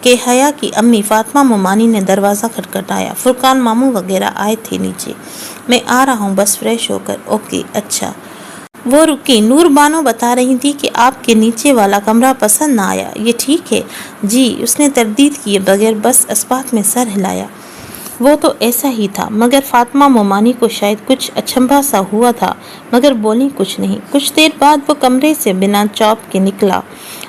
کہ حیا کی امی فاطمہ مومانی نے دروازہ کھٹکھٹایا۔ فرقان ماموں وغیرہ آئے تھے نیچے۔ میں آ رہا ہوں بس فریش ہو کر۔ اوکے اچھا۔ وہ رکی۔ نور بانو بتا رہی تھی کہ آپ کے نیچے والا کمرہ پسند نہ آیا، یہ ٹھیک ہے؟ جی، اس نے تردید کیے بغیر بس اثبات میں سر ہلایا۔ وہ تو ایسا ہی تھا، مگر فاطمہ مومانی کو شاید کچھ اچنبھا سا ہوا تھا، مگر بولی کچھ نہیں۔ کچھ دیر بعد وہ کمرے سے بنا چاپ کے نکلا۔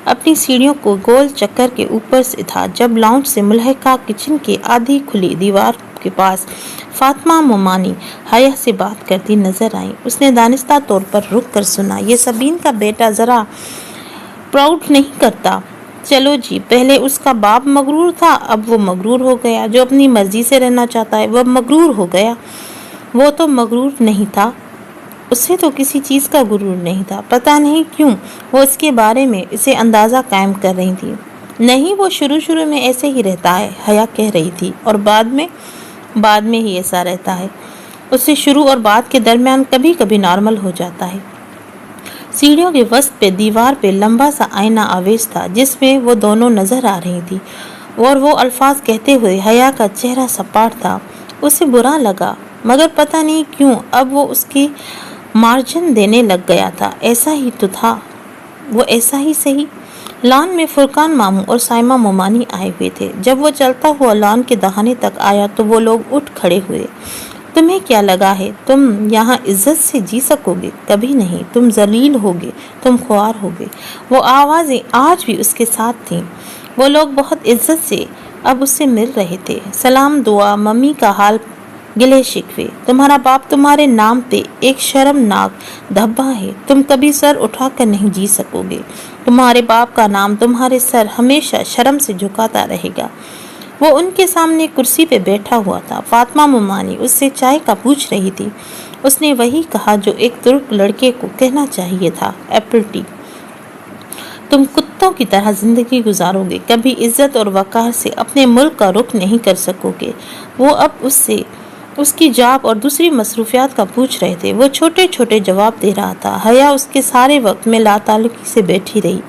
اپنی سیڑھیوں کو گول چکر کے اوپر سے تھا جب لاؤنج سے ملحقہ کچن کے آدھی کھلی دیوار کے پاس فاطمہ مومانی حیا سے بات کرتی نظر آئیں۔ اس نے دانستہ طور پر رک کر سنا۔ یہ سبین کا بیٹا ذرا پراؤڈ نہیں کرتا؟ چلو جی، پہلے اس کا باپ مغرور تھا، اب وہ مغرور ہو گیا۔ جو اپنی مرضی سے رہنا چاہتا ہے وہ مغرور ہو گیا۔ وہ تو مغرور نہیں تھا، اسے تو کسی چیز کا غرور نہیں تھا۔ پتہ نہیں کیوں وہ اس کے بارے میں اسے اندازہ قائم کر رہی تھی۔ نہیں، وہ شروع میں ایسے ہی رہتا ہے، حیا کہہ رہی تھی، اور بعد میں ہی ایسا رہتا ہے۔ اس سے شروع اور بعد کے درمیان کبھی کبھی نارمل ہو جاتا ہے۔ سیڑھیوں کے وسط پہ دیوار پہ لمبا سا آئینہ آویز تھا جس میں وہ دونوں نظر آ رہی تھی، اور وہ الفاظ کہتے ہوئے حیا کا چہرہ سپاٹ تھا۔ اسے برا لگا، مگر پتہ نہیں کیوں اب وہ اس کی مارجن دینے لگ گیا تھا۔ ایسا ہی تو تھا، وہ ایسا ہی صحیح۔ لان میں فرقان ماموں اور سائمہ مومانی آئے ہوئے تھے۔ جب وہ چلتا ہوا لان کے دہانے تک آیا تو وہ لوگ اٹھ کھڑے ہوئے۔ تمہیں کیا لگا ہے تم یہاں عزت سے جی سکو گے؟ کبھی نہیں، تم ذلیل ہوگے، تم خوار ہوگے۔ وہ آوازیں آج بھی اس کے ساتھ تھیں۔ وہ لوگ بہت عزت سے اب اس سے مل رہے تھے۔ سلام دعا، ممی کا حال، گلے شکوے۔ تمہارا باپ تمہارے نام پہ ایک شرمناک دھبا ہے، تم کبھی سر اٹھا کر نہیں جی سکو گے۔ تمہارے باپ کا نام تمہارے سر ہمیشہ شرم سے جھکاتا رہے گا۔ وہ ان کے سامنے کرسی پہ بیٹھا ہوا تھا۔ فاطمہ مومانی اس سے چائے کا پوچھ رہی تھی۔ اس نے وہی کہا جو ایک ترک لڑکے کو کہنا چاہیے تھا، ایپل ٹی۔ تم کتوں کی طرح زندگی گزارو گے، کبھی عزت اور وقار سے اپنے ملک کا رخ نہیں کر سکو گے۔ وہ اب اس سے اس کی جاب اور دوسری مصروفیات کا پوچھ رہے تھے۔ وہ چھوٹے چھوٹے جواب دے رہا تھا۔ حیا اس کے سارے وقت میں لاتعلقی سے بیٹھی رہی،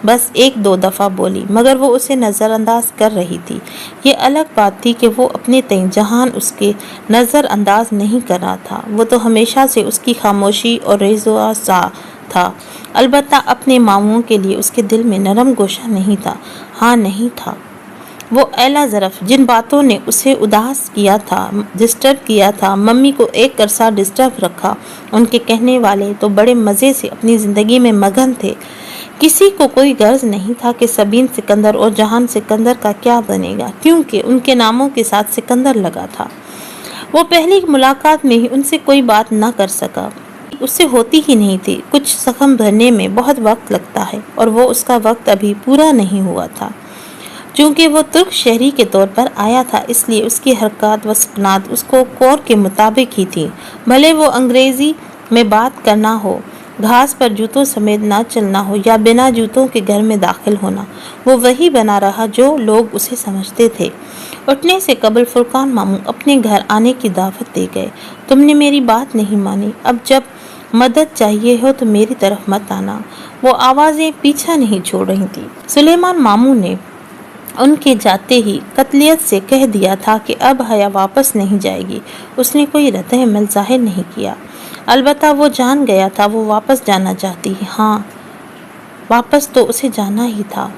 بس ایک دو دفعہ بولی، مگر وہ اسے نظر انداز کر رہی تھی۔ یہ الگ بات تھی کہ وہ اپنے تئیں جہان اس کے نظر انداز نہیں کر رہا تھا، وہ تو ہمیشہ سے اس کی خاموشی اور رضا سا تھا۔ البتہ اپنے ماموں کے لیے اس کے دل میں نرم گوشہ نہیں تھا۔ ہاں نہیں تھا۔ وہ ایلا ظرف جن باتوں نے اسے اداس کیا تھا، ڈسٹرب کیا تھا، ممی کو ایک عرصہ ڈسٹرب رکھا۔ ان کے کہنے والے تو بڑے مزے سے اپنی زندگی میں مگن تھے۔ کسی کو کوئی غرض نہیں تھا کہ سبین سکندر اور جہان سکندر کا کیا بنے گا، کیونکہ ان کے ناموں کے ساتھ سکندر لگا تھا۔ وہ پہلی ملاقات میں ہی ان سے کوئی بات نہ کر سکا، اس سے ہوتی ہی نہیں تھی۔ کچھ زخم بھرنے میں بہت وقت لگتا ہے، اور وہ اس کا وقت ابھی پورا نہیں ہوا تھا۔ چونکہ وہ ترک شہری کے طور پر آیا تھا، اس لیے اس کی حرکات و سکنات اس کو کور کے مطابق ہی تھی۔ بھلے وہ انگریزی میں بات کرنا ہو، گھاس پر جوتوں سمیت نہ چلنا ہو، یا بنا جوتوں کے گھر میں داخل ہونا، وہ وہی بنا رہا جو لوگ اسے سمجھتے تھے۔ اٹھنے سے قبل فرقان ماموں اپنے گھر آنے کی دعوت دے گئے۔ تم نے میری بات نہیں مانی، اب جب مدد چاہیے ہو تو میری طرف مت آنا۔ وہ آوازیں پیچھا نہیں چھوڑ رہی تھی۔ سلیمان ماموں نے ان کے جاتے ہی قطعیت سے کہہ دیا تھا کہ اب حیا واپس نہیں جائے گی۔ اس نے کوئی رد عمل ظاہر نہیں کیا، البتہ وہ جان گیا تھا وہ واپس جانا چاہتی ہے۔ ہاں، واپس تو اسے جانا ہی تھا۔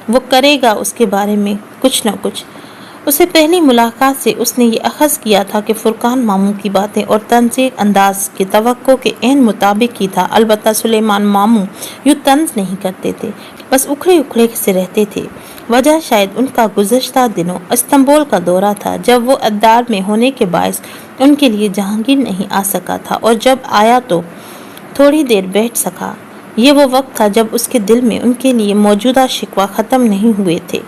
وہ کرے گا اس کے بارے میں کچھ نہ کچھ۔ اسے پہلی ملاقات سے اس نے یہ اخذ کیا تھا کہ فرقان ماموں کی باتیں اور طنز انداز کی توقع کے عین مطابق ہی تھا۔ البتہ سلیمان ماموں یوں طنز نہیں کرتے تھے، بس اکھڑے اکھڑے سے رہتے تھے۔ وجہ شاید ان کا گزشتہ دنوں استنبول کا دورہ تھا، جب وہ ادار میں ہونے کے باعث ان کے لیے جہانگیر نہیں آ سکا تھا، اور جب آیا تو تھوڑی دیر بیٹھ سکا۔ یہ وہ وقت تھا جب اس کے دل میں ان کے لیے موجودہ شکوہ ختم نہیں ہوئے تھے،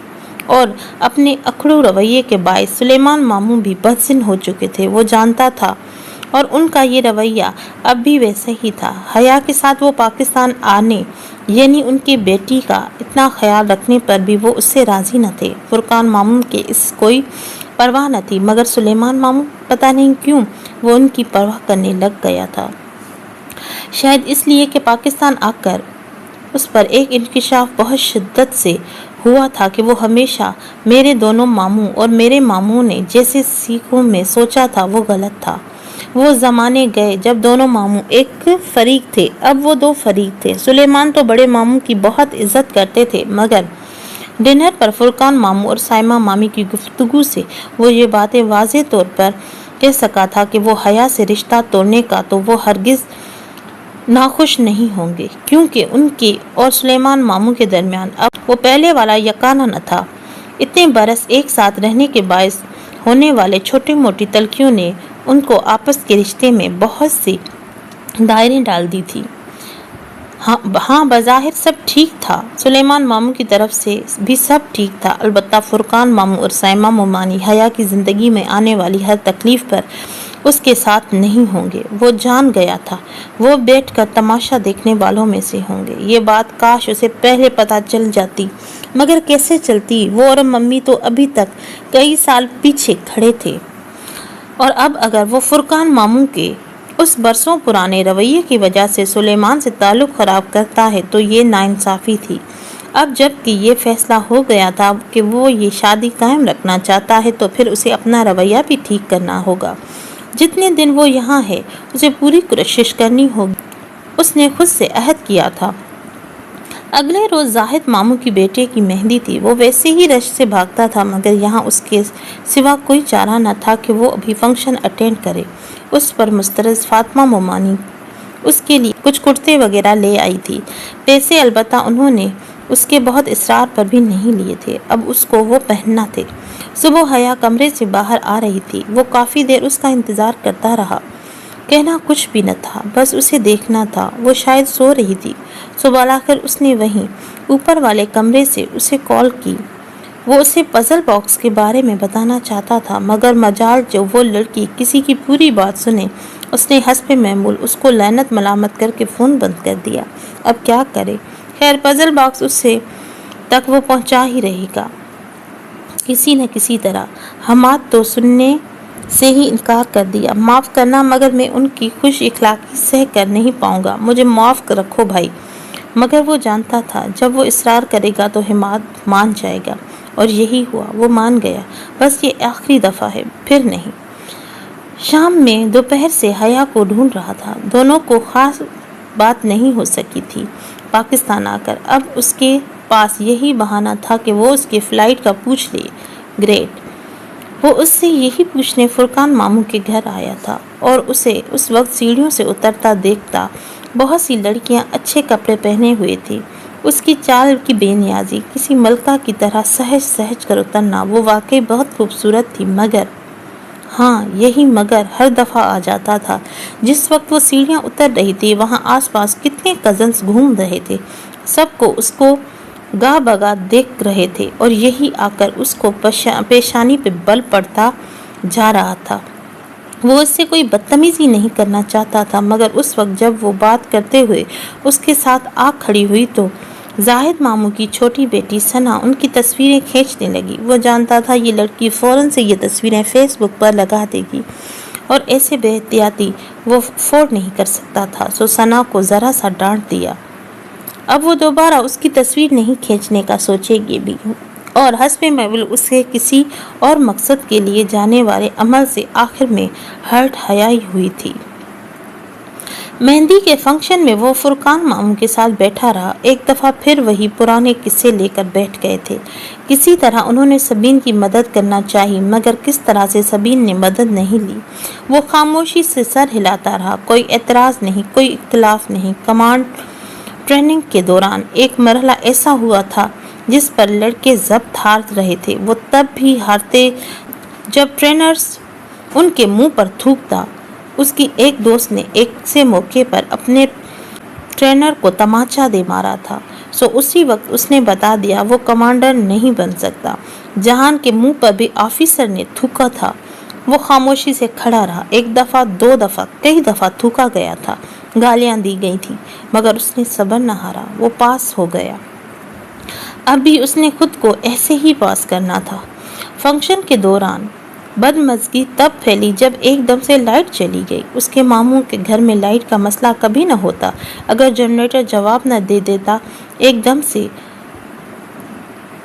اور اپنے اکھڑو رویے کے باعث سلیمان ماموں بھی بدظن ہو چکے تھے۔ وہ جانتا تھا، اور ان کا یہ رویہ اب بھی ویسا ہی تھا۔ حیا کے ساتھ وہ پاکستان آنے، یعنی ان کی بیٹی کا اتنا خیال رکھنے پر بھی وہ اس سے راضی نہ تھے۔ فرقان ماموں کے اس کوئی پرواہ نہ تھی، مگر سلیمان ماموں پتہ نہیں کیوں وہ ان کی پرواہ کرنے لگ گیا تھا۔ شاید اس لیے کہ پاکستان آ کر اس پر ایک انکشاف بہت شدت سے ہوا تھا کہ وہ ہمیشہ میرے دونوں ماموں اور میرے ماموں نے جیسے سیکھوں میں سوچا تھا وہ غلط تھا۔ وہ زمانے گئے جب دونوں ماموں ایک فریق تھے، اب وہ دو فریق تھے۔ سلیمان تو بڑے ماموں کی بہت عزت کرتے تھے، مگر ڈنر پر فرقان ماموں اور سائمہ مامی کی گفتگو سے وہ یہ باتیں واضح طور پر کہہ سکا تھا کہ وہ حیا سے رشتہ توڑنے کا تو وہ ہرگز ناخوش نہیں ہوں گے، کیونکہ ان کے اور سلیمان ماموں کے درمیان اب وہ پہلے والا یکانہ نہ تھا۔ اتنے برس ایک ساتھ رہنے کے باعث ہونے والے چھوٹی موٹی تلخیوں نے ان کو آپس کے رشتے میں بہت سی دائریں ڈال دی تھی۔ ہاں بظاہر سب ٹھیک تھا، سلیمان ماموں کی طرف سے بھی سب ٹھیک تھا، البتہ فرقان ماموں اور سائمہ ممانی حیا کی زندگی میں آنے والی ہر تکلیف پر اس کے ساتھ نہیں ہوں گے۔ وہ جان گیا تھا وہ بیٹھ کر تماشا دیکھنے والوں میں سے ہوں گے۔ یہ بات کاش اسے پہلے پتہ چل جاتی، مگر کیسے چلتی؟ وہ اور ممی تو ابھی تک کئی سال پیچھے کھڑے تھے، اور اب اگر وہ فرقان ماموں کے اس برسوں پرانے رویے کی وجہ سے سلیمان سے تعلق خراب کرتا ہے تو یہ ناانصافی تھی۔ اب جب کہ یہ فیصلہ ہو گیا تھا کہ وہ یہ شادی قائم رکھنا چاہتا ہے تو پھر اسے اپنا رویہ بھی ٹھیک کرنا ہوگا۔ جتنے دن وہ یہاں ہے اسے پوری کوشش کرنی ہوگی، اس نے خود سے عہد کیا تھا۔ اگلے روز زاہد ماموں کی بیٹے کی مہندی تھی۔ وہ ویسے ہی رش سے بھاگتا تھا، مگر یہاں اس کے سوا کوئی چارہ نہ تھا کہ وہ ابھی فنکشن اٹینڈ کرے۔ اس پر مسترد فاطمہ ممانی اس کے لیے کچھ کرتے وغیرہ لے آئی تھی۔ پیسے البتہ انہوں نے اس کے بہت اصرار پر بھی نہیں لیے تھے، اب اس کو وہ پہننا تھے۔ صبح حیا کمرے سے باہر آ رہی تھی، وہ کافی دیر اس کا انتظار کرتا رہا۔ کہنا کچھ بھی نہ تھا، بس اسے دیکھنا تھا۔ وہ شاید سو رہی تھی، سو بالا کر اس نے وہیں اوپر والے کمرے سے اسے کال کی۔ وہ اسے پزل باکس کے بارے میں بتانا چاہتا تھا، مگر مجال جو وہ لڑکی کسی کی پوری بات سنے، اس نے حسب معمول اس کو لعنت ملامت کر کے فون بند کر دیا۔ اب کیا کرے؟ خیر پزل باکس اسے تک وہ پہنچا ہی رہے گا کسی نہ کسی طرح۔ حماد تو سننے سے ہی انکار کر دیا۔ معاف کرنا، مگر میں ان کی خوش اخلاقی سہ کر نہیں پاؤں گا، مجھے معاف رکھو بھائی۔ مگر وہ جانتا تھا جب وہ اصرار کرے گا تو حماد مان جائے گا، اور یہی ہوا، وہ مان گیا۔ بس یہ آخری دفعہ ہے، پھر نہیں۔ شام میں دوپہر سے حیا کو ڈھونڈ رہا تھا، دونوں کو خاص بات نہیں ہو سکی تھی پاکستان آ کر۔ اب اس کے پاس یہی بہانہ تھا کہ وہ اس کی فلائٹ کا پوچھ لے۔ گریٹ، وہ اس سے یہی پوچھنے فرقان ماموں کے گھر آیا تھا، اور اسے اس وقت سیڑھیوں سے اترتا دیکھتا بہت سی لڑکیاں اچھے کپڑے پہنے ہوئے تھی۔ اس کی چال کی بے نیازی، کسی ملکہ کی طرح سہج سہج کر اترنا، وہ واقعی بہت خوبصورت تھی، مگر ہاں یہی مگر ہر دفعہ آ جاتا تھا جس وقت وہ سیڑھیاں اتر رہی تھی۔ وہاں آس پاس کتنے کزنز گھوم رہے تھے، سب کو اس کو گاہ بگاہ دیکھ رہے تھے، اور یہی آ کر اس کو پیشانی پہ بل پڑتا جا رہا تھا۔ وہ اس سے کوئی بدتمیزی نہیں کرنا چاہتا تھا، مگر اس وقت جب وہ بات کرتے ہوئے اس کے ساتھ آ کھڑی ہوئی تو زاہد ماموں کی چھوٹی بیٹی ثنا ان کی تصویریں کھینچنے لگی۔ وہ جانتا تھا یہ لڑکی فوراً سے یہ تصویریں فیس بک پر لگا دے گی، اور ایسے بے احتیاطی وہ افورڈ نہیں کر سکتا تھا، سو ثنا کو ذرا سا ڈانٹ دیا۔ اب وہ دوبارہ اس کی تصویر نہیں کھینچنے کا سوچے گی بھی، اور حسب معمول اسے کسی اور مقصد کے لیے جانے والے عمل سے آخر میں ہرٹ حیائی ہوئی تھی۔ مہندی کے فنکشن میں وہ فرقان ماموں کے ساتھ بیٹھا رہا۔ ایک دفعہ پھر وہی پرانے قصے لے کر بیٹھ گئے تھے۔ کسی طرح انہوں نے سبین کی مدد کرنا چاہی، مگر کس طرح سے سبین نے مدد نہیں لی۔ وہ خاموشی سے سر ہلاتا رہا، کوئی اعتراض نہیں، کوئی اختلاف نہیں۔ کمانڈ ٹریننگ کے دوران ایک مرحلہ ایسا ہوا تھا جس پر لڑکے ضبط ہار رہے تھے، وہ تب بھی ہارتے جب ٹرینرز ان کے منہ پر تھوکتا۔ اس کی ایک دوست نے ایک سے موقع پر اپنے ٹرینر کو تماچا دے مارا تھا، سو اسی وقت اس نے بتا دیا وہ کمانڈر نہیں بن سکتا۔ جہان کے منہ پر بھی آفیسر نے تھوکا تھا، وہ خاموشی سے کھڑا رہا۔ ایک دفعہ، دو دفعہ، کئی دفعہ تھوکا گیا تھا، گالیاں دی گئی تھیں، مگر اس نے صبر نہ ہارا، وہ پاس ہو گیا۔ اب بھی اس نے خود کو ایسے ہی پاس کرنا تھا۔ فنکشن کے دوران بدمزگی تب پھیلی جب ایک دم سے لائٹ چلی گئی۔ اس کے ماموں کے گھر میں لائٹ کا مسئلہ کبھی نہ ہوتا، اگر جنریٹر جواب نہ دے دیتا۔ ایک دم سے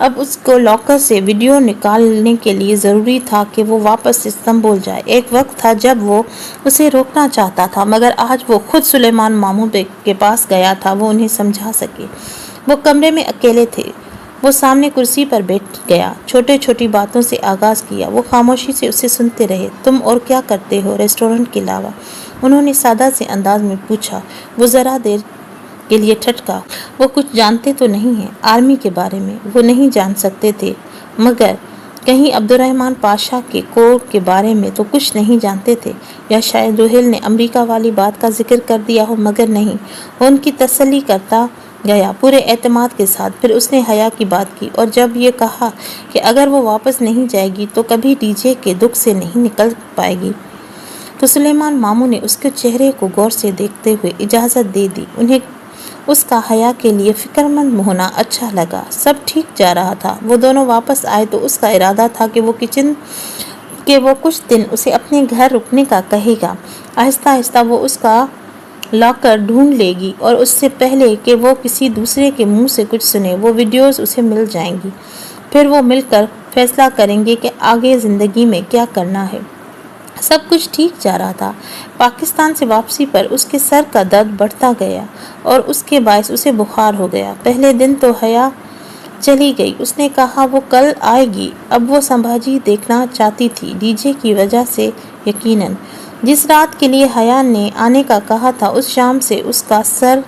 اب اس کو لاکر سے ویڈیو نکالنے کے لیے ضروری تھا کہ وہ واپس استنبول جائے۔ ایک وقت تھا جب وہ اسے روکنا چاہتا تھا، مگر آج وہ خود سلیمان ماموں کے پاس گیا تھا وہ انہیں سمجھا سکے۔ وہ کمرے میں اکیلے تھے۔ وہ سامنے کرسی پر بیٹھ گیا، چھوٹی چھوٹی باتوں سے آغاز کیا۔ وہ خاموشی سے اسے سنتے رہے۔ تم اور کیا کرتے ہو ریسٹورنٹ کے علاوہ؟ انہوں نے سادہ سے انداز میں پوچھا۔ وہ ذرا دیر کے لیے ٹھٹکا۔ وہ کچھ جانتے تو نہیں ہیں آرمی کے بارے میں؟ وہ نہیں جان سکتے تھے، مگر کہیں عبد الرحمن پاشا کے کور کے بارے میں تو کچھ نہیں جانتے تھے، یا شاید روہیل نے امریکہ والی بات کا ذکر کر دیا ہو، مگر نہیں۔ وہ ان کی تسلی کرتا گیا پورے اعتماد کے ساتھ۔ پھر اس نے حیا کی بات کی، اور جب یہ کہا کہ اگر وہ واپس نہیں جائے گی تو کبھی ڈی جے کے دکھ سے نہیں نکل پائے گی، تو سلیمان ماموں نے اس کے چہرے کو غور سے دیکھتے ہوئے اجازت دے دی۔ انہیں اس کا حیا کے لیے فکر مند ہونا اچھا لگا۔ سب ٹھیک جا رہا تھا۔ وہ دونوں واپس آئے تو اس کا ارادہ تھا کہ وہ کچھ دن اسے اپنے گھر رکنے کا کہے گا۔ آہستہ آہستہ وہ اس کا لاکر ڈھونڈ لے گی، اور اس سے پہلے کہ وہ کسی دوسرے کے منہ سے کچھ سنے، وہ ویڈیوز اسے مل جائیں گی۔ پھر وہ مل کر فیصلہ کریں گے کہ آگے زندگی میں کیا کرنا ہے۔ سب کچھ ٹھیک جا رہا تھا۔ پاکستان سے واپسی پر اس کے سر کا درد بڑھتا گیا، اور اس کے باعث اسے بخار ہو گیا۔ پہلے دن تو حیا چلی گئی۔ اس نے کہا وہ کل آئے گی۔ اب وہ سمبھاجی دیکھنا چاہتی تھی، ڈی جے کی وجہ سے یقیناً۔ جس رات کے لیے حیا نے آنے کا کہا تھا، اس شام سے اس کا سر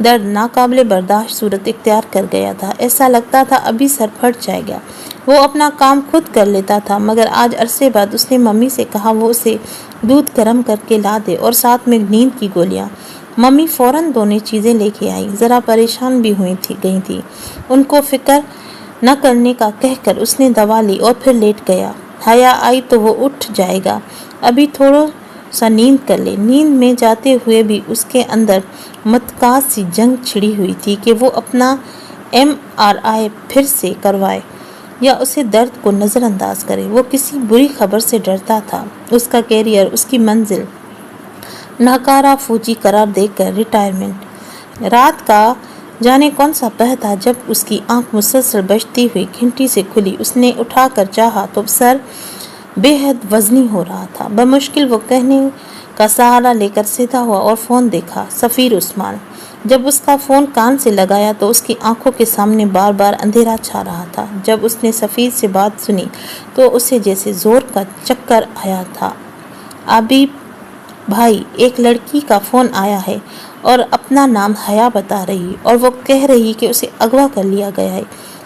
درد ناقابل برداشت صورت اختیار کر گیا تھا۔ ایسا لگتا تھا ابھی سر پھٹ جائے گا۔ وہ اپنا کام خود کر لیتا تھا، مگر آج عرصے بعد اس نے ممی سے کہا وہ اسے دودھ گرم کر کے لا دے اور ساتھ میں نیند کی گولیاں۔ ممی فوراً دونوں چیزیں لے کے آئیں۔ ذرا پریشان بھی گئی تھی۔ ان کو فکر نہ کرنے کا کہہ کر اس نے دوا لی اور پھر لیٹ گیا۔ حیا آئی تو وہ اٹھ جائے گا، ابھی تھوڑا سا نیند کر لے۔ نیند میں جاتے ہوئے بھی اس کے اندر متقاعد سی جنگ چھڑی ہوئی تھی کہ وہ اپنا MRI پھر سے کروائے یا اسے درد کو نظر انداز کرے۔ وہ کسی بری خبر سے ڈرتا تھا۔ اس کا کیریئر، اس کی منزل ناکارہ فوجی قرار دے کر ریٹائرمنٹ۔ رات کا جانے کون سا پہر تھا جب اس کی آنکھ مسلسل بجتی ہوئی گھنٹی سے کھلی۔ اس نے اٹھا کر چاہا تو سر بے حد وزنی ہو رہا تھا۔ بمشکل وہ کہنے کا سہارا لے کر سیدھا ہوا اور فون دیکھا۔ سفیر عثمان۔ جب اس کا فون کان سے لگایا تو اس کی آنکھوں کے سامنے بار بار اندھیرا چھا رہا تھا۔ جب اس نے سفیر سے بات سنی تو اسے جیسے زور کا چکر آیا تھا۔ عابد بھائی، ایک لڑکی کا فون آیا ہے اور اپنا نام حیا بتا رہی، اور وہ کہہ رہی کہ اسے اغوا کر لیا گیا ہے۔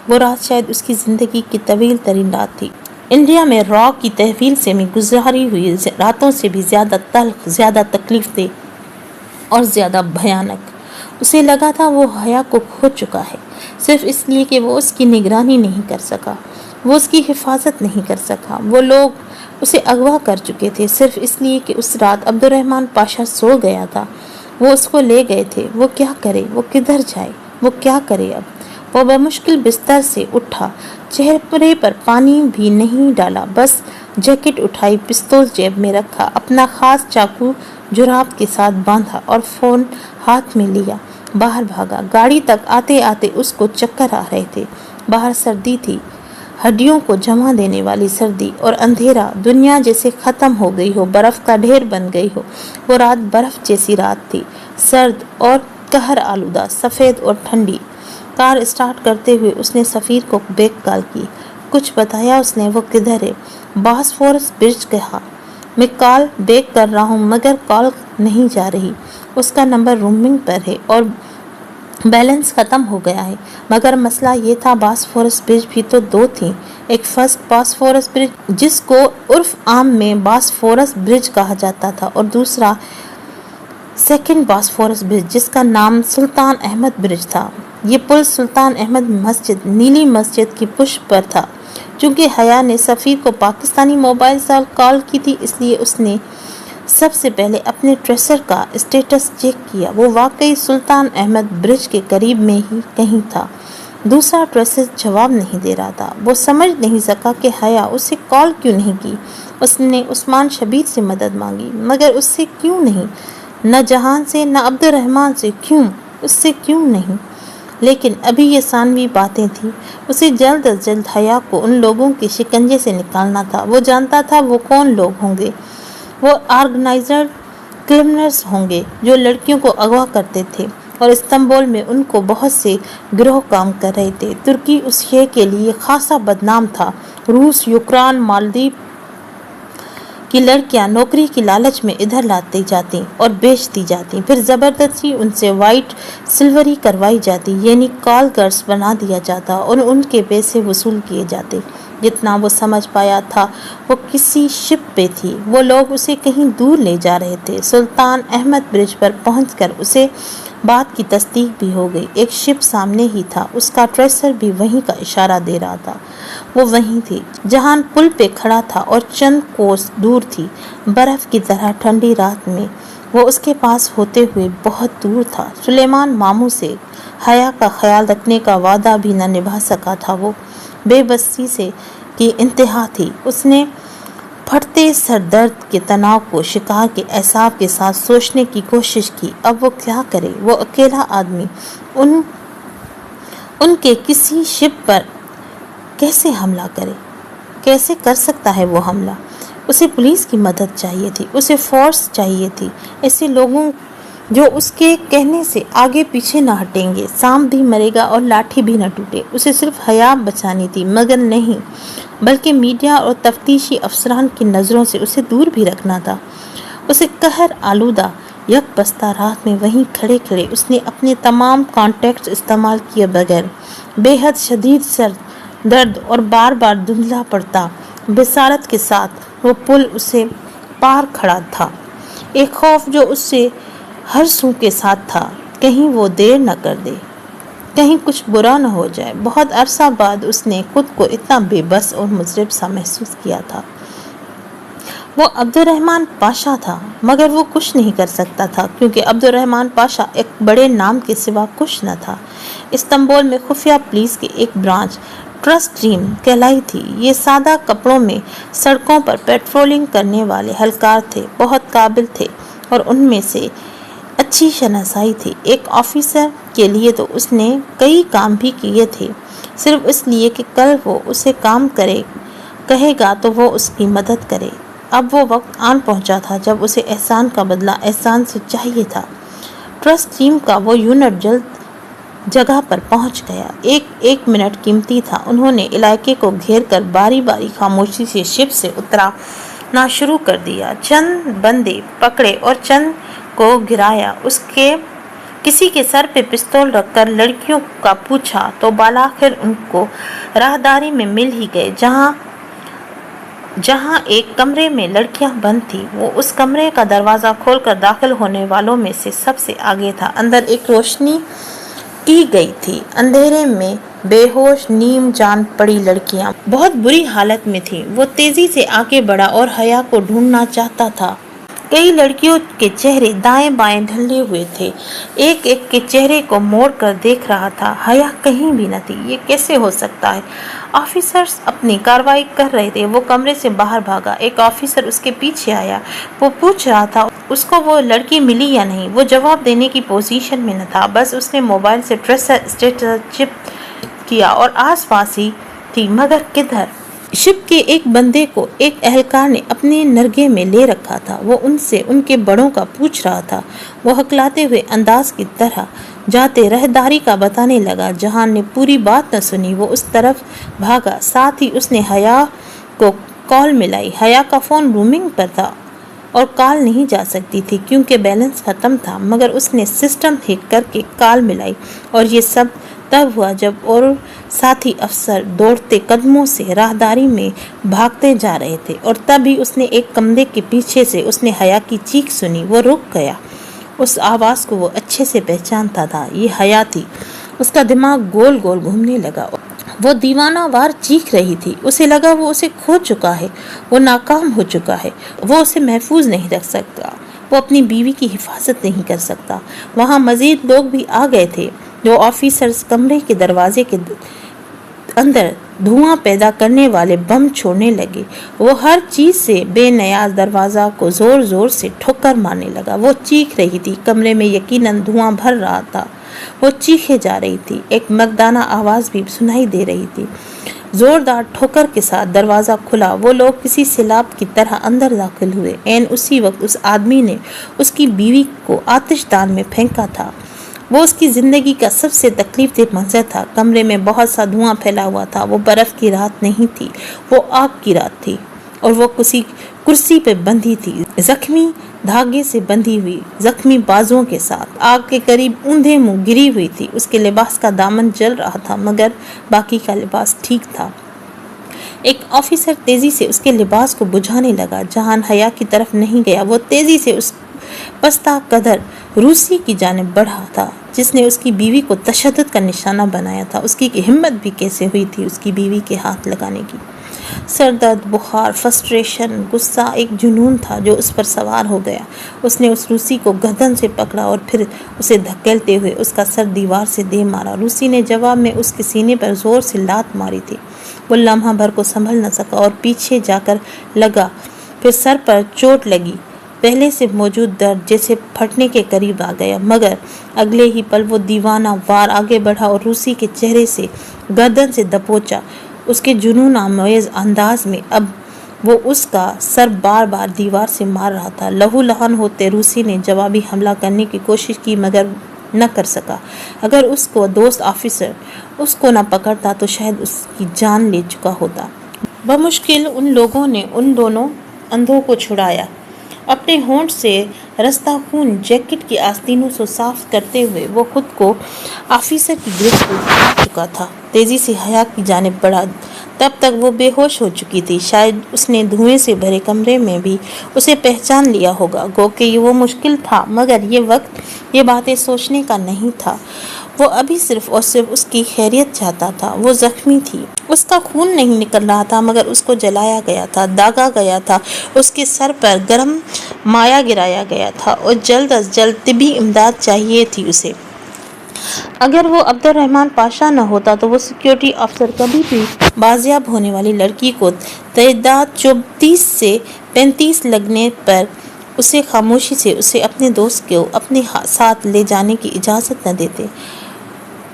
وہ رات شاید اس کی زندگی کی طویل ترین رات تھی۔ انڈیا میں را کی تحویل سے میں گزاری ہوئی راتوں سے بھی زیادہ تلخ، زیادہ تکلیف دہ اور زیادہ بھیانک۔ اسے لگا تھا وہ حیا کو کھو چکا ہے، صرف اس لیے کہ وہ اس کی نگرانی نہیں کر سکا، وہ اس کی حفاظت نہیں کر سکا۔ وہ لوگ اسے اغوا کر چکے تھے صرف اس لیے کہ اس رات عبد الرحمن پاشا سو گیا تھا۔ وہ اس کو لے گئے تھے۔ وہ کیا کرے؟ وہ کدھر جائے؟ وہ کیا کرے اب؟ وہ بمشکل بستر سے اٹھا، چہرے پر پانی بھی نہیں ڈالا، بس جیکٹ اٹھائی، پستول جیب میں رکھا، اپنا خاص چاقو جراب کے ساتھ باندھا اور فون ہاتھ میں لیا، باہر بھاگا۔ گاڑی تک آتے آتے اس کو چکر آ رہے تھے۔ باہر سردی تھی، ہڈیوں کو جما دینے والی سردی، اور اندھیرا، دنیا جیسے ختم ہو گئی ہو، برف کا ڈھیر بن گئی ہو۔ وہ رات برف جیسی رات تھی، سرد اور قہر آلودہ، سفید اور ٹھنڈی۔ کار اسٹارٹ کرتے ہوئے اس نے سفیر کو بیک کال کی۔ کچھ بتایا اس نے؟ وہ کدھر ہے؟ باسفورس برج کہا۔ میں کال بیک کر رہا ہوں مگر کال نہیں جا رہی۔ اس کا نمبر رومنگ پر ہے اور بیلنس ختم ہو گیا ہے۔ مگر مسئلہ یہ تھا باسفورس برج بھی تو دو تھیں، ایک فرسٹ باسفورس برج جس کو عرف عام میں باسفورس برج کہا جاتا تھا، اور دوسرا سیکنڈ باسفورس برج جس کا نام سلطان احمد برج تھا۔ یہ پل سلطان احمد مسجد، نیلی مسجد کی پشت پر تھا۔ چونکہ حیا نے سفیر کو پاکستانی موبائل سے کال کی تھی، اس لیے اس نے سب سے پہلے اپنے ٹریسر کا اسٹیٹس چیک کیا۔ وہ واقعی سلطان احمد برج کے قریب میں ہی کہیں تھا۔ دوسرا ٹریسر جواب نہیں دے رہا تھا۔ وہ سمجھ نہیں سکا کہ حیا اسے کال کیوں نہیں کی۔ اس نے عثمان شبیر سے مدد مانگی، مگر اس سے کیوں نہیں؟ نہ جہان سے، نہ عبد الرحمن سے، کیوں؟ اس سے کیوں نہیں؟ لیکن ابھی یہ ثانوی باتیں تھیں۔ اسے جلد از جلد حیا کو ان لوگوں کے شکنجے سے نکالنا تھا۔ وہ جانتا تھا وہ کون لوگ ہوں گے۔ وہ آرگنائزر کرمنلز ہوں گے جو لڑکیوں کو اغوا کرتے تھے، اور استنبول میں ان کو بہت سے گروہ کام کر رہے تھے۔ ترکی اس شے کے لیے خاصا بدنام تھا۔ روس، یوکران، مالدیپ کی لڑکیاں نوکری کی لالچ میں ادھر لاتی جاتی اور بیچ دی جاتی، پھر زبردستی ان سے وائٹ سلوری کروائی جاتی، یعنی کال گرلز بنا دیا جاتا اور ان کے پیسے وصول کیے جاتے۔ جتنا وہ سمجھ پایا تھا وہ کسی شپ پہ تھی۔ وہ لوگ اسے کہیں دور لے جا رہے تھے۔ سلطان احمد برج پر پہنچ کر اسے بات کی تصدیق بھی ہو گئی۔ ایک شپ سامنے ہی تھا، اس کا ٹریسر بھی وہیں کا اشارہ دے رہا تھا۔ وہ وہیں تھی جہاں پل پہ کھڑا تھا اور چند کوس دور تھی، برف کی طرح ٹھنڈی رات میں وہ اس کے پاس ہوتے ہوئے بہت دور تھا۔ سلیمان ماموں سے حیا کا خیال رکھنے کا وعدہ بھی نہ نبھا سکا تھا۔ وہ بے بسی سے کی انتہا تھی۔ اس نے پھٹتے سر درد کے تناؤ کو شکار کے اعصاب کے ساتھ سوچنے کی کوشش کی۔ اب وہ کیا کرے؟ وہ اکیلا آدمی ان کے کسی شپ پر کیسے حملہ کرے؟ کیسے کر سکتا ہے وہ حملہ؟ اسے پولیس کی مدد چاہیے تھی، اسے فورس چاہیے تھی، ایسے لوگوں جو اس کے کہنے سے آگے پیچھے نہ ہٹیں گے۔ سانپ بھی مرے گا اور لاٹھی بھی نہ ٹوٹے۔ اسے صرف حیا بچانی تھی، مگر نہیں، بلکہ میڈیا اور تفتیشی افسران کی نظروں سے اسے دور بھی رکھنا تھا۔ اسے قہر آلودہ یک بستہ رات میں وہیں کھڑے کھڑے اس نے اپنے تمام کانٹیکٹس استعمال کیے بغیر بے حد شدید سر درد اور بار بار دھندلا پڑتا بصارت کے ساتھ وہ پل اسے پار کھڑا تھا، ایک خوف جو اس سے ہر سو کے ساتھ تھا، کہیں وہ دیر نہ کر دے، کہیں کچھ برا نہ ہو جائے۔ بہت عرصہ بعد اس نے خود کو اتنا بے بس اور مضطرب سا محسوس کیا تھا۔ وہ عبد الرحمن پاشا تھا، مگر وہ کچھ نہیں کر سکتا تھا، کیونکہ عبد الرحمن پاشا ایک بڑے نام کے سوا کچھ نہ تھا۔ استنبول میں خفیہ پولیس کی ایک برانچ ٹرسٹ ٹیم کہلائی تھی۔ یہ سادہ کپڑوں میں سڑکوں پر پیٹرولنگ کرنے والے اہلکار تھے، بہت قابل تھے اور ان میں سے اچھی شناسائی تھی۔ ایک آفیسر کے لیے تو اس نے کئی کام بھی کیے تھے، صرف اس لیے کہ کل وہ اسے کام کہے گا تو وہ اس کی مدد کرے۔ اب وہ وقت آن پہنچا تھا جب اسے احسان کا بدلہ احسان سے چاہیے تھا۔ ٹرسٹ ٹیم کا وہ یونٹ جلد جگہ پر پہنچ گیا۔ ایک منٹ قیمتی تھا۔ انہوں نے علاقے کو گھیر کر باری باری خاموشی سے شپ سے اترنا شروع کر دیا۔ چند بندے پکڑے اور چند کو گرایا۔ کسی کے سر پہ پستول رکھ کر لڑکیوں کا پوچھا تو بالآخر ان کو راہداری میں مل ہی گئے۔ جہاں ایک کمرے میں لڑکیاں بند تھیں، وہ اس کمرے کا دروازہ کھول کر داخل ہونے والوں میں سے سب سے آگے تھا۔ اندر ایک روشنی کی گئی تھی۔ اندھیرے میں بے ہوش نیم جان پڑی لڑکیاں بہت بری حالت میں تھیں۔ وہ تیزی سے آگے بڑھا اور حیا کو ڈھونڈنا چاہتا تھا۔ کئی لڑکیوں کے چہرے دائیں بائیں ڈھلے ہوئے تھے۔ ایک ایک کے چہرے کو موڑ کر دیکھ رہا تھا۔ حیا کہیں بھی نہ تھی۔ یہ کیسے ہو سکتا ہے؟ آفیسرز اپنی کارروائی کر رہے تھے۔ وہ کمرے سے باہر بھاگا۔ ایک آفیسر اس کے پیچھے آیا۔ وہ پوچھ رہا تھا اس کو وہ لڑکی ملی یا نہیں۔ وہ جواب دینے کی پوزیشن میں نہ تھا، بس اس نے موبائل سے ٹریسر اسٹیٹس چیک کیا اور آس پاس ہی تھی، مگر کدھر؟ شپ کے ایک بندے کو ایک اہلکار نے اپنے نرگے میں لے رکھا تھا۔ وہ ان سے ان کے بڑوں کا پوچھ رہا تھا۔ وہ ہکلاتے ہوئے انداز کی طرح جاتے راہداری کا بتانے لگا۔ جہان نے پوری بات نہ سنی، وہ اس طرف بھاگا۔ ساتھ ہی اس نے حیا کو کال ملائی۔ حیا کا فون رومنگ پر تھا اور کال نہیں جا سکتی تھی کیونکہ بیلنس ختم تھا، مگر اس نے سسٹم ہیک کر کے کال ملائی۔ اور یہ سب تب ہوا جب اور ساتھی افسر دوڑتے قدموں سے راہداری میں بھاگتے جا رہے تھے، اور تب ہی اس نے ایک کمرے کے پیچھے سے اس نے حیا کی چیخ سنی۔ وہ رک گیا۔ اس آواز کو وہ اچھے سے پہچانتا تھا۔ یہ حیا تھی۔ اس کا دماغ گول گول گھومنے لگا۔ وہ دیوانہ وار چیخ رہی تھی۔ اسے لگا وہ اسے کھو چکا ہے، وہ ناکام ہو چکا ہے، وہ اسے محفوظ نہیں رکھ سکتا، وہ اپنی بیوی کی حفاظت نہیں کر سکتا۔ وہاں مزید لوگ بھی آ گئے تھے۔ جو آفیسرز کمرے کے دروازے کے اندر دھواں پیدا کرنے والے بم چھوڑنے لگے۔ وہ ہر چیز سے بے نیاز دروازہ کو زور زور سے ٹھوکر مارنے لگا۔ وہ چیخ رہی تھی۔ کمرے میں یقیناً دھواں بھر رہا تھا۔ وہ چیخے جا رہی تھی، ایک مردانہ آواز بھی سنائی دے رہی تھی۔ زوردار ٹھوکر کے ساتھ دروازہ کھلا، وہ لوگ کسی سیلاب کی طرح اندر داخل ہوئے۔ عین اسی وقت اس آدمی نے اس کی بیوی کو آتش دان میں پھینکا تھا۔ وہ اس کی زندگی کا سب سے تکلیف دہ منظر تھا۔ کمرے میں بہت سا دھواں پھیلا ہوا تھا۔ وہ برف کی رات نہیں تھی، وہ آگ کی رات تھی، اور وہ کسی کرسی پہ بندھی تھی، زخمی دھاگے سے بندھی ہوئی، زخمی بازوؤں کے ساتھ، آگ کے قریب اوندھے منہ گری ہوئی تھی۔ اس کے لباس کا دامن جل رہا تھا، مگر باقی کا لباس ٹھیک تھا۔ ایک آفیسر تیزی سے اس کے لباس کو بجھانے لگا۔ جہان حیا کی طرف نہیں گیا، وہ تیزی سے اس پستہ قدر روسی کی جانب بڑھا تھا جس نے اس کی بیوی کو تشدد کا نشانہ بنایا تھا۔ اس کی ہمت بھی کیسے ہوئی تھی اس کی بیوی کے ہاتھ لگانے کی؟ سر درد، بخار، فرسٹریشن، غصہ ایک جنون تھا جو اس پر سوار ہو گیا۔ اس نے اس روسی کو گردن سے پکڑا اور پھر اسے دھکیلتے ہوئے اس کا سر دیوار سے دے مارا۔ روسی نے جواب میں اس کے سینے پر زور سے لات ماری تھی۔ وہ لمحہ بھر کو سنبھل نہ سکا اور پیچھے جا کر لگا، پھر سر پر چوٹ لگی۔ پہلے سے موجود درد جیسے پھٹنے کے قریب آ گیا، مگر اگلے ہی پل وہ دیوانہ وار آگے بڑھا اور روسی کے چہرے سے گردن سے دبوچا۔ اس کے جنون آمیز انداز میں اب وہ اس کا سر بار بار دیوار سے مار رہا تھا۔ لہو لہان ہوتے روسی نے جوابی حملہ کرنے کی کوشش کی، مگر نہ کر سکا۔ اگر اس کو دوست آفیسر اس کو نہ پکڑتا تو شاید اس کی جان لے چکا ہوتا۔ بمشکل ان لوگوں نے ان دونوں اندھوں کو چھڑایا۔ اپنے ہونٹ سے رستا خون جیکٹ کی آستینوں سے صاف کرتے ہوئے وہ خود کو آفیسر کی گرفت سے چھڑا چکا تھا۔ تیزی سے حیا کی جانب بڑھا۔ تب تک وہ بے ہوش ہو چکی تھی۔ شاید اس نے دھوئیں سے بھرے کمرے میں بھی اسے پہچان لیا ہوگا۔ گو کہ وہ مشکل تھا، مگر یہ وقت یہ باتیں سوچنے کا نہیں تھا۔ وہ ابھی صرف اور صرف اس کی خیریت چاہتا تھا۔ وہ زخمی تھی، اس کا خون نہیں نکل رہا تھا، مگر اس کو جلایا گیا تھا، داغا گیا تھا، اس کے سر پر گرم مایع گرایا گیا تھا اور جلد از جلد طبی امداد چاہیے تھی اسے۔ اگر وہ عبد الرحمن پاشا نہ ہوتا تو وہ سیکیورٹی افسر کبھی بھی بازیاب ہونے والی لڑکی کو تعداد 34 سے 35 لگنے پر اسے خاموشی سے اسے اپنے دوست کو اپنے ساتھ لے جانے کی اجازت نہ دیتے۔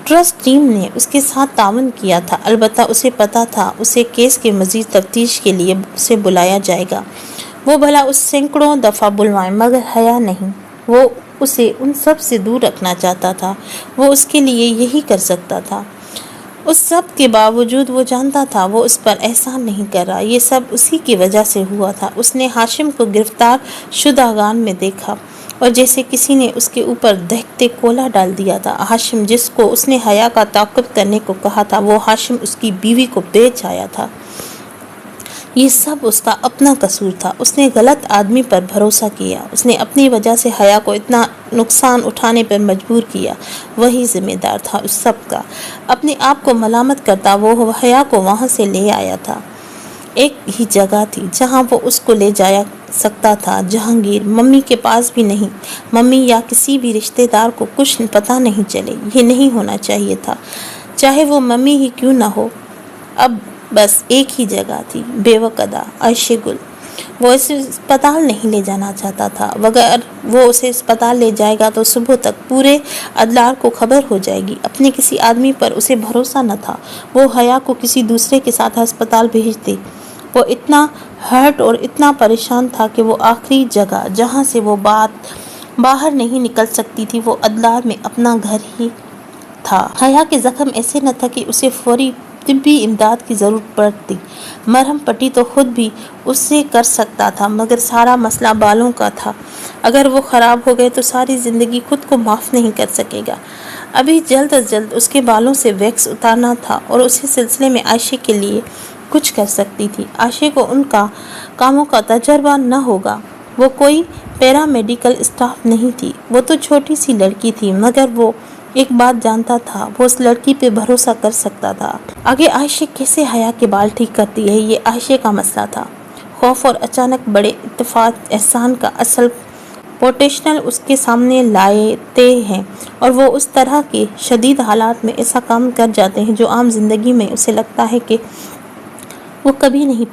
ٹرسٹ ٹیم نے اس کے ساتھ تعاون کیا تھا، البتہ اسے پتہ تھا اسے کیس کے مزید تفتیش کے لیے اسے بلایا جائے گا۔ وہ بھلا اس سینکڑوں دفعہ بلوائے، مگر حیا نہیں۔ وہ اسے ان سب سے دور رکھنا چاہتا تھا۔ وہ اس کے لیے یہی کر سکتا تھا۔ اس سب کے باوجود وہ جانتا تھا وہ اس پر احسان نہیں کر رہا۔ یہ سب اسی کی وجہ سے ہوا تھا۔ اس نے ہاشم کو گرفتار شدگان میں دیکھا اور جیسے کسی نے اس کے اوپر دہکتے کولا ڈال دیا تھا۔ ہاشم جس کو اس نے حیا کا تعاقب کرنے کو کہا تھا، وہ ہاشم اس کی بیوی کو بیچ آیا تھا۔ یہ سب اس کا اپنا قصور تھا۔ اس نے غلط آدمی پر بھروسہ کیا۔ اس نے اپنی وجہ سے حیا کو اتنا نقصان اٹھانے پر مجبور کیا۔ وہی ذمہ دار تھا اس سب کا۔ اپنے آپ کو ملامت کرتا وہ حیا کو وہاں سے لے آیا تھا۔ ایک ہی جگہ تھی جہاں وہ اس کو لے جایا سکتا تھا، جہانگیر۔ ممی کے پاس بھی نہیں۔ ممی یا کسی بھی رشتہ دار کو کچھ پتہ نہیں چلے۔ یہ نہیں ہونا چاہیے تھا، چاہے وہ ممی ہی کیوں نہ ہو۔ اب بس ایک ہی جگہ تھی، بیوقدہ عائشہ گل۔ وہ اسے اسپتال نہیں لے جانا چاہتا تھا۔ اگر وہ اسے اسپتال لے جائے گا تو صبح تک پورے ادلار کو خبر ہو جائے گی۔ اپنے کسی آدمی پر اسے بھروسہ نہ تھا۔ وہ حیا کو کسی دوسرے کے ساتھ ہسپتال بھیج دے۔ وہ اتنا ہرٹ اور اتنا پریشان تھا کہ وہ آخری جگہ جہاں سے وہ باہر نہیں نکل سکتی تھی وہ ادلار میں اپنا گھر ہی تھا۔ حیا کے زخم ایسے نہ تھا کہ اسے فوری طبی امداد کی ضرورت پڑتی۔ مرہم پٹی تو خود بھی اسے کر سکتا تھا، مگر سارا مسئلہ بالوں کا تھا۔ اگر وہ خراب ہو گئے تو ساری زندگی خود کو معاف نہیں کر سکے گا۔ ابھی جلد از جلد اس کے بالوں سے ویکس اتارنا تھا اور اسی سلسلے میں عائشہ کے لیے کچھ کر سکتی تھی۔ عائشہ کو ان کاموں کا تجربہ نہ ہوگا۔ وہ کوئی پیرا میڈیکل اسٹاف نہیں تھی۔ وہ تو چھوٹی سی لڑکی تھی، مگر وہ ایک بات جانتا تھا، وہ اس لڑکی پہ بھروسہ کر سکتا تھا۔ آگے عائشہ کیسے حیا کے بال ٹھیک کرتی ہے، یہ عائشہ کا مسئلہ تھا۔ خوف اور اچانک بڑے اتفاق احسان کا اصل پوٹینشل اس کے سامنے لاتے ہیں، اور وہ اس طرح کے شدید حالات میں ایسا کام کر جاتے ہیں جو عام زندگی میں اسے لگتا ہے کہ وہ کبھی نہیں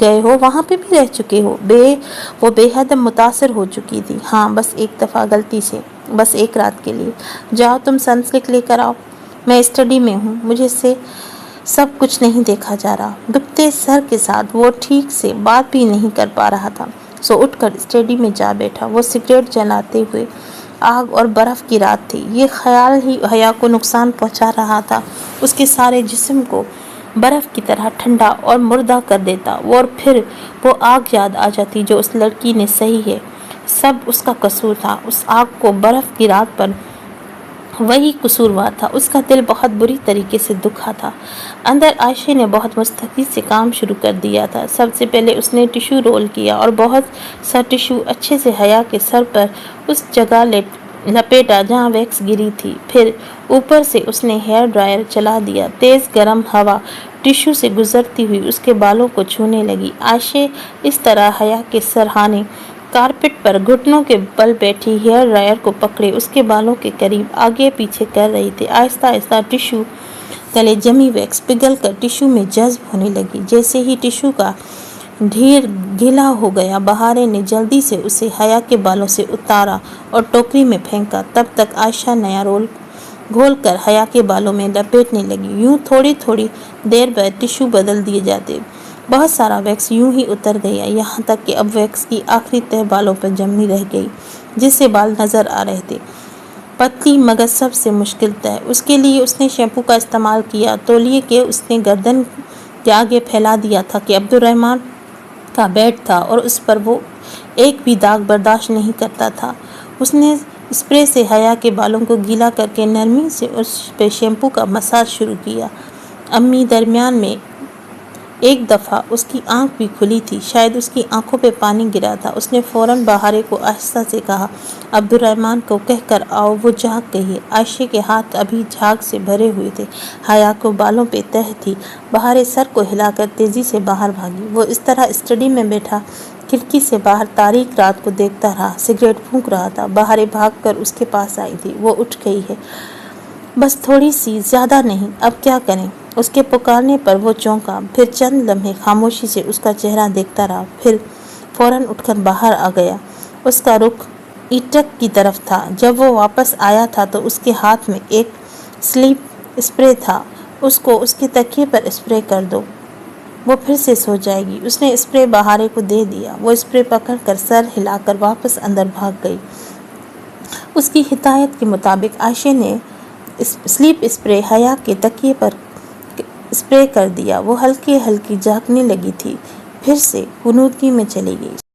گئے ہو وہاں پہ بھی رہ چکے ہو؟ وہ بے حد متاثر ہو چکی تھی۔ ہاں، بس ایک دفعہ غلطی سے، بس ایک رات کے لیے۔ جاؤ تم سنسلک لے کر آؤ، میں اسٹڈی میں ہوں، مجھے سے سب کچھ نہیں دیکھا جا رہا۔ دکھتے سر کے ساتھ وہ ٹھیک سے بات بھی نہیں کر پا رہا تھا، سو اٹھ کر اسٹڈی میں جا بیٹھا۔ وہ سگریٹ جلاتے ہوئے، آگ اور برف کی رات تھی، یہ خیال ہی حیا کو نقصان پہنچا رہا تھا، اس کے سارے جسم کو برف کی طرح ٹھنڈا اور مردہ کر دیتا، اور پھر وہ آگ یاد آ جاتی جو اس لڑکی نے سہی ہے۔ سب اس کا قصور تھا، اس آگ کو برف کی رات پر وہی قصوروار تھا۔ اس کا دل بہت بری طریقے سے دکھا تھا۔ اندر عائشہ نے بہت مستعدی سے کام شروع کر دیا تھا۔ سب سے پہلے اس نے ٹشو رول کیا اور بہت سا ٹشو اچھے سے حیا کے سر پر اس جگہ لپیٹا جہاں ویکس گری تھی۔ پھر اوپر سے اس نے ہیئر ڈرائر چلا دیا۔ تیز گرم ہوا ٹشو سے گزرتی ہوئی اس کے بالوں کو چھونے لگی۔ عائشہ اس طرح حیا کے سرہانے کارپٹ پر گھٹنوں کے بل بیٹھی ہیئر ڈرائر کو پکڑے اس کے بالوں کے قریب آگے پیچھے کر رہی تھی۔ آہستہ آہستہ ٹشو تلے جمی ویکس پگھل کر ٹشو میں جذب ہونے لگی۔ جیسے ہی ٹشو کا ڈھیر گیلا ہو گیا، بہارے نے جلدی سے اسے حیا کے بالوں سے اتارا اور ٹوکری میں پھینکا۔ تب تک عائشہ نیا رول گھول کر حیا کے بالوں میں لپیٹنے لگی۔ یوں تھوڑی تھوڑی دیر بعد ٹشو بدل دیے جاتے، بہت سارا ویکس یوں ہی اتر گیا، یہاں تک کہ اب ویکس کی آخری تہہ بالوں پر جمی رہ گئی جس سے بال نظر آ رہے تھے۔ پتلی مگر سب سے مشکل تہہ۔ اس کے لیے اس نے شیمپو کا استعمال کیا۔ تولیے کے اس نے گردن کے آگے پھیلا دیا تھا کہ عبدالرحمن کا بیڈ تھا اور اس پر وہ ایک بھی داغ برداشت نہیں کرتا تھا۔ اس نے اسپرے سے حیا کے بالوں کو گیلا کر کے نرمی سے اس پہ شیمپو کا مساج شروع کیا۔ امی درمیان میں ایک دفعہ اس کی آنکھ بھی کھلی تھی، شاید اس کی آنکھوں پہ پانی گرا تھا۔ اس نے فوراً بہارے کو آہستہ سے کہا، عبدالرحمن کو کہہ کر آؤ، وہ جھاگ گئی ہے۔ عائشہ کے ہاتھ ابھی جھاگ سے بھرے ہوئے تھے، حیا کو بالوں پہ تہہ تھی۔ بہارے سر کو ہلا کر تیزی سے باہر بھاگی۔ وہ اس طرح اسٹڈی میں بیٹھا کھڑکی سے باہر تاریک رات کو دیکھتا رہا، سگریٹ پھونک رہا تھا۔ بہارے بھاگ کر اس کے پاس آئی تھی۔ وہ اٹھ گئی ہے، بس تھوڑی سی، زیادہ نہیں، اب کیا کریں؟ اس کے پکارنے پر وہ چونکا، پھر چند لمحے خاموشی سے اس کا چہرہ دیکھتا رہا، پھر فوراً اٹھ کر باہر آ گیا۔ اس کا رخ ایٹک کی طرف تھا۔ جب وہ واپس آیا تھا تو اس کے ہاتھ میں ایک سلیپ اسپرے تھا۔ اس کو اس کے تکیے پر اسپرے کر دو، وہ پھر سے سو جائے گی۔ اس نے اسپرے بہارے کو دے دیا۔ وہ اسپرے پکڑ کر سر ہلا کر واپس اندر بھاگ گئی۔ اس کی ہدایت کے مطابق عائشہ نے سلیپ اسپرے حیا کے تکیے پر اسپرے کر دیا۔ وہ ہلکی ہلکی جاگنے لگی تھی، پھر سے غنودگی میں چلی گئی۔